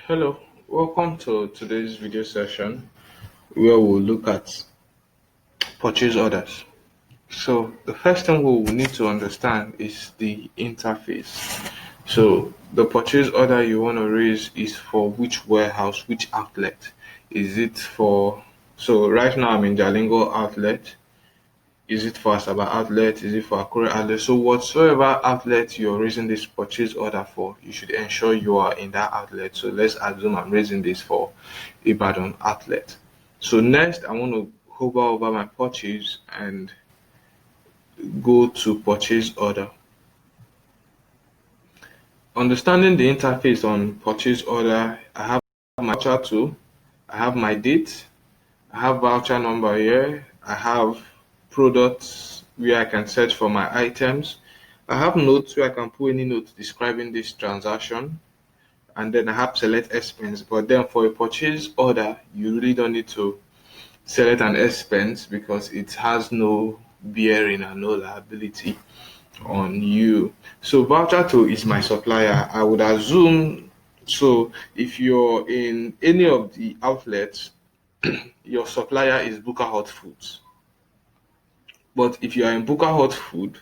Hello, welcome to today's video session where we'll look at purchase orders. So the first thing we will need to understand is the interface. So the purchase order you want to raise is for which warehouse, which outlet? Is it for, so right now I'm in Jalingo outlet. Is it for Asaba outlet? Is it for Akure outlet? So whatsoever outlet you're raising this purchase order for, you should ensure you are in that outlet. So let's assume I'm raising this for Ibadan outlet. So next, I want to hover over my purchase and go to purchase order. Understanding the interface on purchase order, I have my voucher tool, I have my date, I have voucher number here, I have products where I can search for my items. I have notes where I can put any notes describing this transaction, and then I have select expense. But then for a purchase order, you really don't need to select an expense because it has no bearing and no liability on you. So voucher tool is my supplier. I would assume so if you're in any of the outlets, your supplier is Booker Hot Foods. But if you are in Booker Hot Food,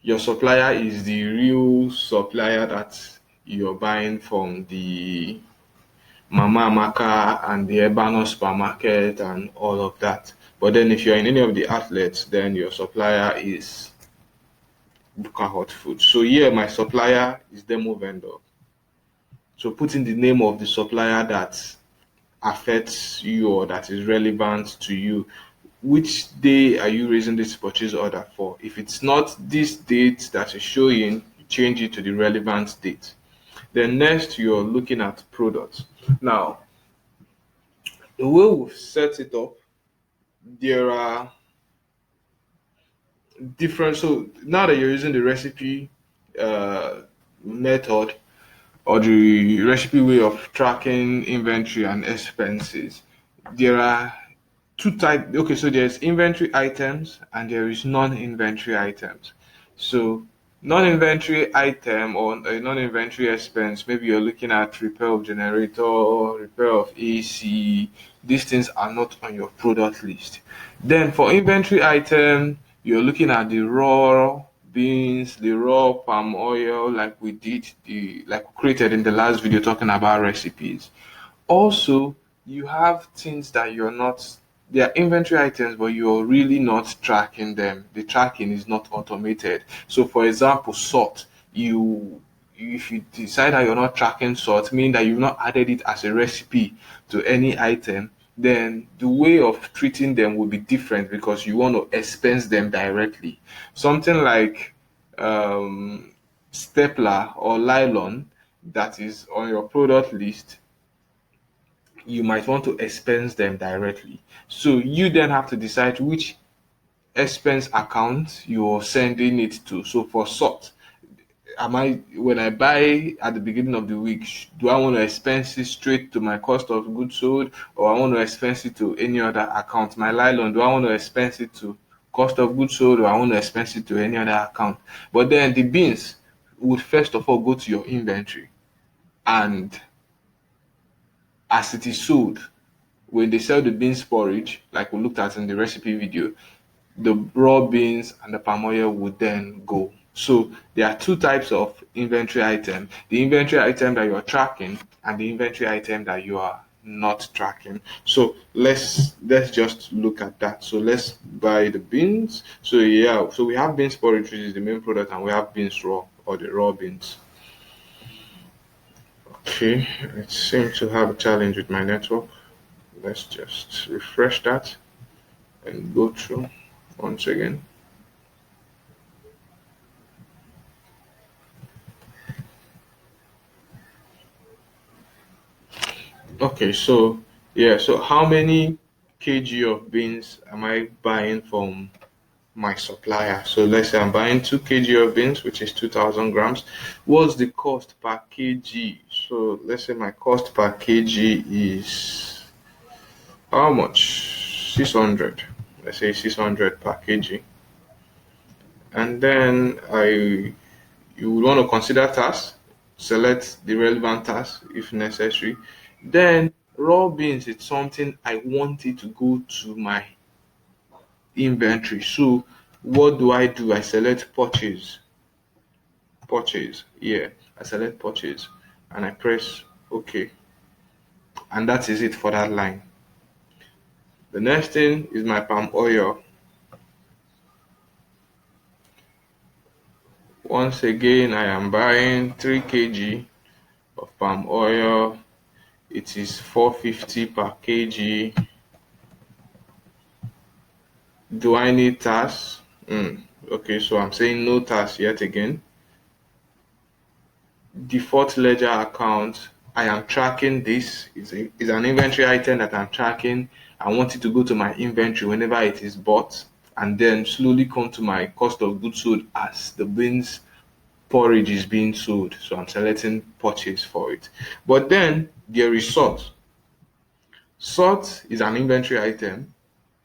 your supplier is the real supplier that you're buying from the Mama Amaka and the Ebano supermarket and all of that. But then if you're in any of the outlets, then your supplier is Booker Hot Food. So here my supplier is Demo Vendor. So put in the name of the supplier that affects you or that is relevant to you. Which day are you raising this purchase order for? If it's not this date that is showing, you change it to the relevant date. Then next, you're looking at products. Now, the way we've set it up, there are different. So now that you're using the recipe method or the recipe way of tracking inventory and expenses, there are two types. Okay, so there's inventory items and there is non-inventory items. So non-inventory item or a non-inventory expense, maybe you're looking at repair of generator, repair of AC. These things are not on your product list. Then for inventory item, you're looking at the raw beans, the raw palm oil, like we did the like we created in the last video talking about recipes. Also, you have things that you're not, they are inventory items, but you're really not tracking them. The tracking is not automated. So, for example, salt, you if you decide that you're not tracking salt, meaning that you've not added it as a recipe to any item, then the way of treating them will be different because you want to expense them directly. Something like stapler or nylon that is on your product list, you might want to expense them directly. So you then have to decide which expense account you're sending it to. So for salt, am I when I buy at the beginning of the week, do I want to expense it straight to my cost of goods sold, or I want to expense it to any other account? My nylon, do I want to expense it to cost of goods sold, or I want to expense it to any other account? But then the beans would first of all go to your inventory, and as it is sold, when they sell the beans porridge, like we looked at in the recipe video, the raw beans and the palm oil would then go. So there are two types of inventory item: the inventory item that you're tracking and the inventory item that you are not tracking. So let's just look at that. So let's buy the beans. So yeah, so we have beans porridge, which is the main product, and we have beans raw or the raw beans. Okay, it seems to have a challenge with my network. Let's just refresh that and go through once again. Okay, so yeah, so how many kg of beans am I buying from my supplier? So let's say I'm buying 2 kg of beans, which is 2000 grams. What's the cost per kg? So let's say my cost per kg is how much? 600. Let's say 600 per kg. And then you would want to consider tax. select the relevant task if necessary. Then raw beans is something I want it to go to my inventory. So what do? I select purchase. Yeah, I select purchase and I press OK. And that is it for that line. The next thing is my palm oil. Once again, I am buying 3 kg of palm oil. It is 450 per kg. Do I need tax? Okay, so I'm saying no tax yet again. Default ledger account. I am tracking this. It's an inventory item that I'm tracking. I want it to go to my inventory whenever it is bought and then slowly come to my cost of goods sold as the beans porridge is being sold. So I'm selecting purchase for it. But then there is salt. Salt is an inventory item.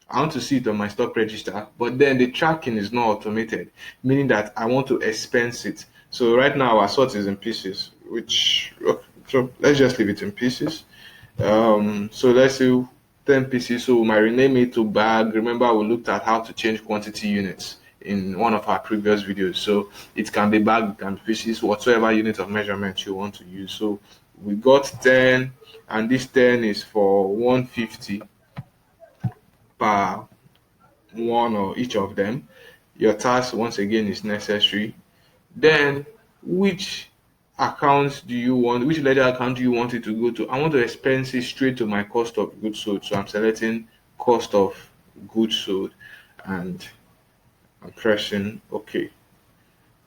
I want to see it on my stock register, but then the tracking is not automated, meaning that I want to expense it. So right now our salt is in pieces, which so let's just leave it in pieces. So let's say 10 pieces. So we might rename it to bag. Remember, we looked at how to change quantity units in one of our previous videos. So it can be bag, it can be pieces, whatsoever unit of measurement you want to use. So we got 10, and this 10 is for 150 per one or each of them. Your task once again is necessary. Then which account do you want, which ledger account do you want it to go to? I want to expense it straight to my cost of goods sold. So I'm selecting cost of goods sold and I'm pressing OK.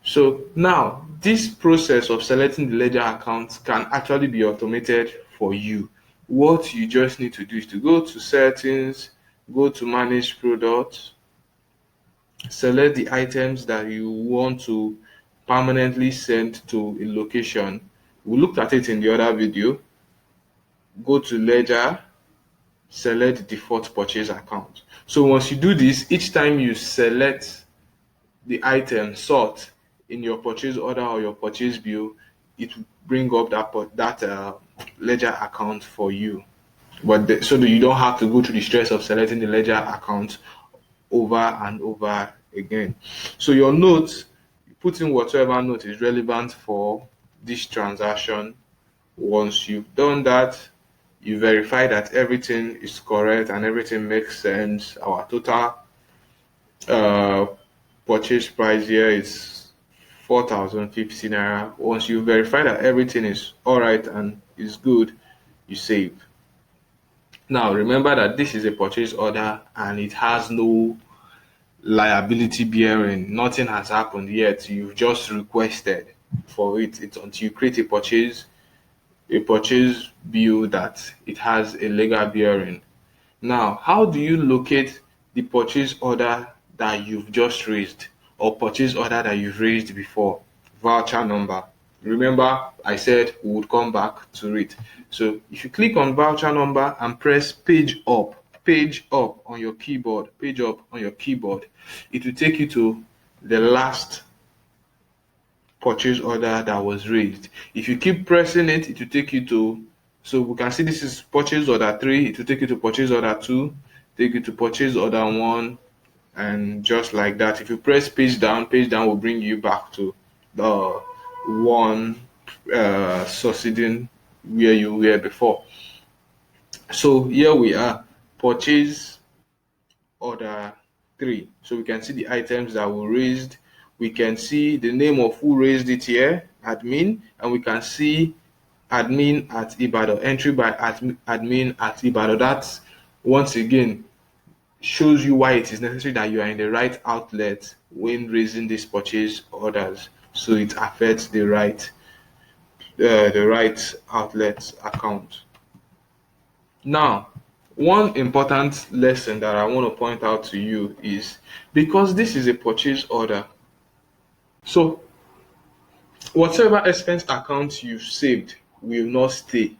So now this process of selecting the ledger account can actually be automated for you. What you just need to do is to go to settings, go to manage products, select the items that you want to permanently send to a location. We looked at it in the other video. Go to ledger, select default purchase account. So once you do this, each time you select the item sort in your purchase order or your purchase bill, it will bring up that ledger account for you. So that you don't have to go through the stress of selecting the ledger account over and over again. So your notes, you put in whatever note is relevant for this transaction. Once you've done that, you verify that everything is correct and everything makes sense. Our total uh, purchase price here is 4,050 naira. Once you verify that everything is all right and is good, you save. Now remember that this is a purchase order and it has no liability bearing. Nothing has happened yet. You've just requested for it. It's until you create a purchase bill that it has a legal bearing. Now, how do you locate the purchase order that you've just raised or purchase order that you've raised before? Voucher number. Remember, I said we would come back to it. So if you click on voucher number and press page up on your keyboard, it will take you to the last purchase order that was raised. If you keep pressing it, it will take you to, so we can see this is purchase order 3, it will take you to purchase order 2, take you to purchase order 1, and just like that. If you press page down will bring you back to the one succeeding where you were before. So here we are, purchase order 3. So we can see the items that were raised. We can see the name of who raised it here, admin, and we can see admin at Ibadan, entry by admin at Ibadan. That once again shows you why it is necessary that you are in the right outlet when raising these purchase orders, so it affects the right outlet account. Now, one important lesson that I want to point out to you is, because this is a purchase order, so whatever expense account you've saved will not stay.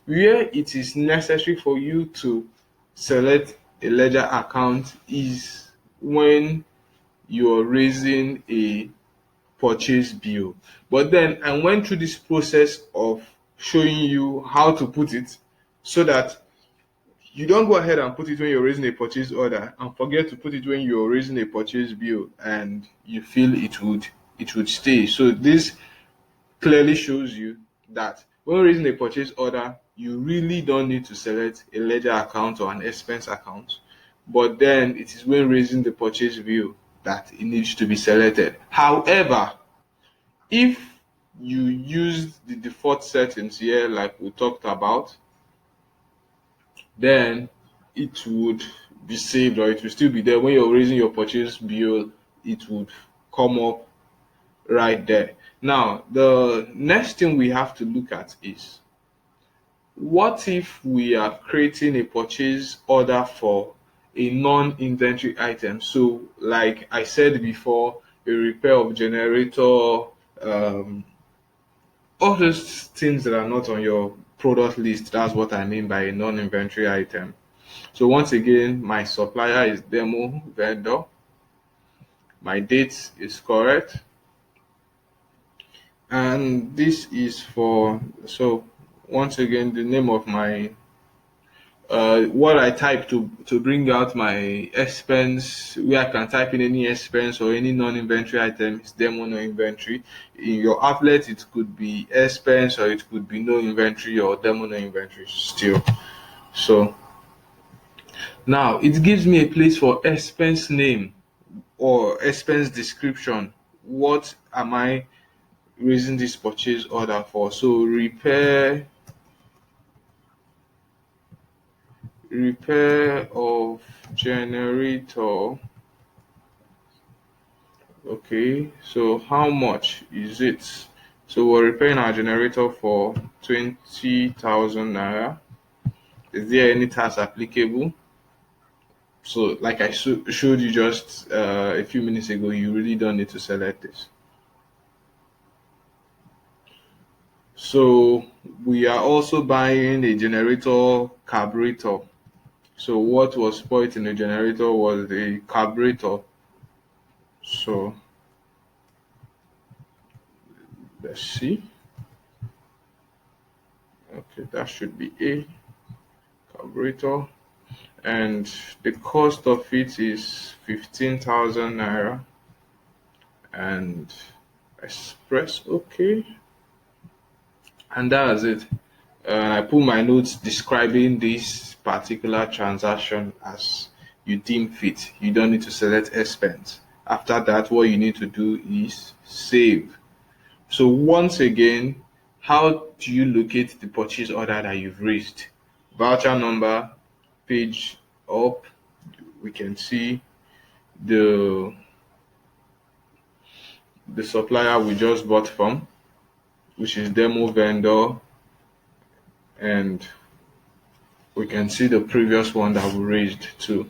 Where it is necessary for you to select a ledger account is when you're raising a purchase bill. But then I went through this process of showing you how to put it so that you don't go ahead and put it when you're raising a purchase order and forget to put it when you're raising a purchase bill and you feel it would stay. So this clearly shows you that when raising a purchase order, you really don't need to select a ledger account or an expense account. But then it is when raising the purchase bill that it needs to be selected. However, if you use the default settings here, like we talked about, then it would be saved, or it will still be there when you're raising your purchase bill. It would come up right there. Now, the next thing we have to look at is, what if we are creating a purchase order for a non-inventory item? So, like I said before, a repair of generator, um, all those things that are not on your product list. That's what I mean by a non-inventory item. So once again, my supplier is demo vendor. My date is correct. And this is for, so once again, the name of my, what I type to bring out my expense, where I can type in any expense or any non-inventory item, is demo no inventory. In your applet, it could be expense or it could be no inventory or demo no inventory still. So now it gives me a place for expense name or expense description. What am I raising this purchase order for? So repair of generator. Okay, so how much is it? So we're repairing our generator for 20,000 naira. Is there any tax applicable? So like I showed you just a few minutes ago, you really don't need to select this. So we are also buying a generator carburetor. So what was spoiled in the generator was the carburetor. So let's see. Okay, that should be a carburetor. And the cost of it is 15,000 naira. And express, okay. And that's it. I put my notes describing this particular transaction as you deem fit. You don't need to select expense. After that, what you need to do is save. So once again, how do you locate the purchase order that you've raised? Voucher number, page up, we can see the supplier we just bought from, which is demo vendor, and we can see the previous one that we raised too.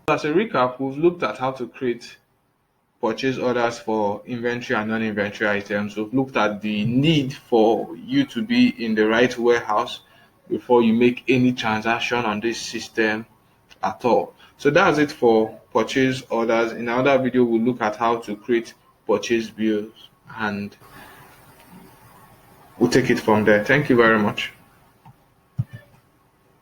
As a recap, we've looked at how to create purchase orders for inventory and non-inventory items. We've looked at the need for you to be in the right warehouse before you make any transaction on this system at all. So that's it for purchase orders. In another video, we'll look at how to create purchase bills, and we'll take it from there. Thank you very much.